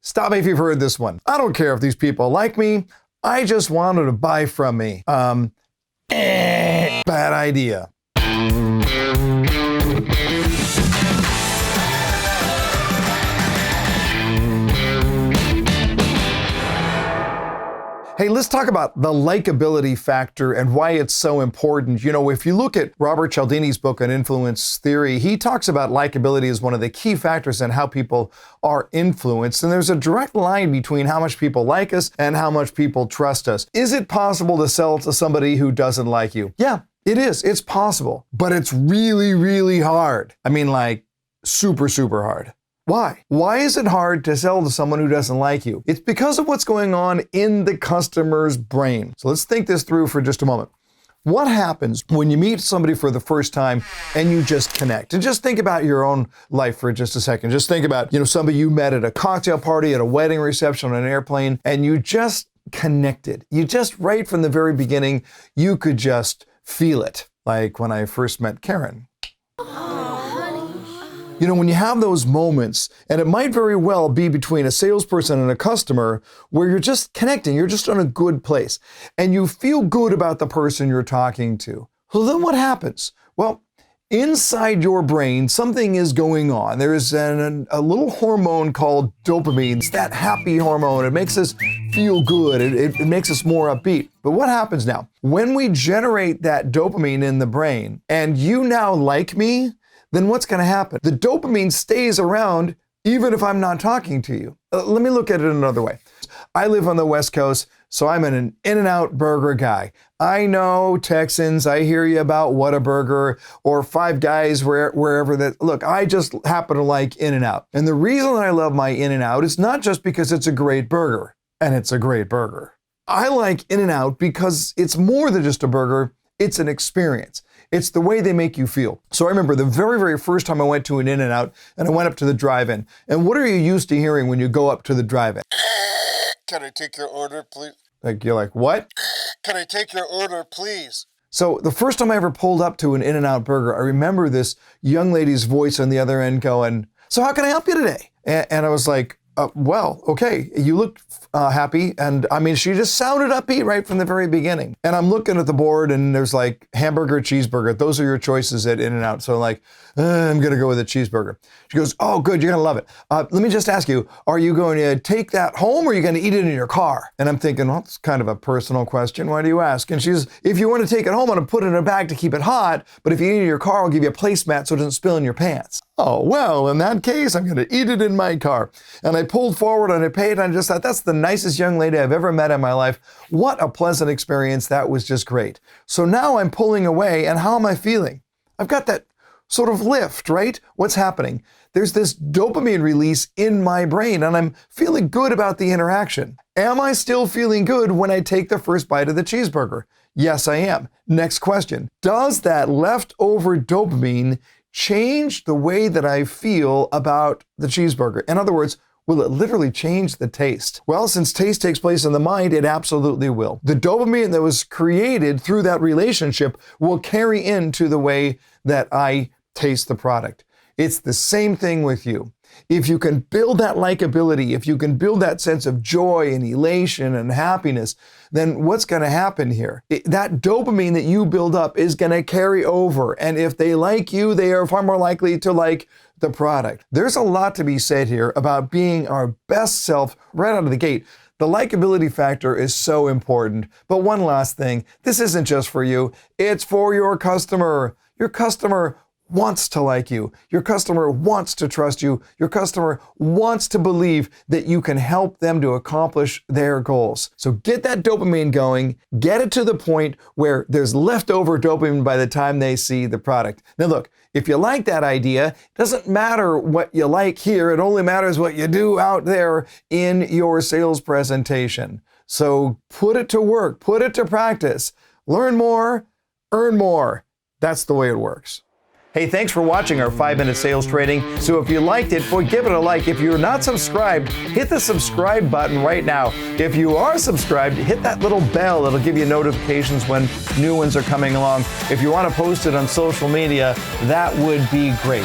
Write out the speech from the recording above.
Stop me if you've heard this one. I don't care if these people like me. I just want them to buy from me. Bad idea. Hey, let's talk about the likability factor and why it's so important. You know, if you look at Robert Cialdini's book on influence theory, he talks about likability as one of the key factors in how people are influenced. And there's a direct line between how much people like us and how much people trust us. Is it possible to sell to somebody who doesn't like you? Yeah, it is. It's possible, but it's really, really hard. I mean, like super, super hard. Why? Why is it hard to sell to someone who doesn't like you? It's because of what's going on in the customer's brain. So let's think this through for just a moment. What happens when you meet somebody for the first time and you just connect? And just think about your own life for just a second. Just think about, somebody you met at a cocktail party, at a wedding reception, on an airplane, and you just connected. You just, right from the very beginning, you could just feel it. Like when I first met Karen. When you have those moments, and it might very well be between a salesperson and a customer where you're just connecting, you're just in a good place, and you feel good about the person you're talking to. So then what happens? Well, inside your brain, something is going on. There is a little hormone called dopamine. It's that happy hormone. It makes us feel good. It makes us more upbeat. But what happens now? When we generate that dopamine in the brain, and you now like me, then what's going to happen? The dopamine stays around even if I'm not talking to you. Let me look at it another way. I live on the West Coast, so I'm an In-N-Out burger guy. I know Texans, I hear you about Whataburger or Five Guys, wherever that. Look, I just happen to like In-N-Out. And the reason I love my In-N-Out is not just because it's a great burger, and it's a great burger. I like In-N-Out because it's more than just a burger, it's an experience. It's the way they make you feel. So I remember the very, very first time I went to an In-N-Out and I went up to the drive-in. And what are you used to hearing when you go up to the drive-in? Can I take your order, please? You're like, what? Can I take your order, please? So the first time I ever pulled up to an In-N-Out burger, I remember this young lady's voice on the other end going, "So how can I help you today?" And I was like, well, okay, you look happy. And I mean, she just sounded upbeat right from the very beginning. And I'm looking at the board and there's like hamburger, cheeseburger. Those are your choices at In-N-Out. So I'm like, I'm going to go with a cheeseburger. She goes, "Oh, good. You're going to love it. Let me just ask you, are you going to take that home or are you going to eat it in your car?" And I'm thinking, well, it's kind of a personal question. Why do you ask? And she says, "If you want to take it home, I'm going to put it in a bag to keep it hot. But if you eat it in your car, I'll give you a placemat so it doesn't spill in your pants." Oh, well, in that case, I'm going to eat it in my car. And I pulled forward and I paid and I just thought, that's the nicest young lady I've ever met in my life. What a pleasant experience. That was just great. So now I'm pulling away and how am I feeling? I've got that sort of lift, right? What's happening? There's this dopamine release in my brain and I'm feeling good about the interaction. Am I still feeling good when I take the first bite of the cheeseburger? Yes, I am. Next question. Does that leftover dopamine change the way that I feel about the cheeseburger? In other words, will it literally change the taste? Well, since taste takes place in the mind, it absolutely will. The dopamine that was created through that relationship will carry into the way that I taste the product. It's the same thing with you. If you can build that likability, if you can build that sense of joy and elation and happiness, then what's going to happen here? That dopamine that you build up is going to carry over. And if they like you, they are far more likely to like the product. There's a lot to be said here about being our best self right out of the gate. The likability factor is so important. But one last thing, this isn't just for you, it's for your customer. Your customer wants to like you. Your customer wants to trust you. Your customer wants to believe that you can help them to accomplish their goals. So get that dopamine going, get it to the point where there's leftover dopamine by the time they see the product. Now look, if you like that idea, it doesn't matter what you like here. It only matters what you do out there in your sales presentation. So put it to work, put it to practice, learn more, earn more. That's the way it works. Hey, thanks for watching our 5-minute sales training. So if you liked it, boy, give it a like. If you're not subscribed, hit the subscribe button right now. If you are subscribed, hit that little bell. It'll give you notifications when new ones are coming along. If you want to post it on social media, that would be great.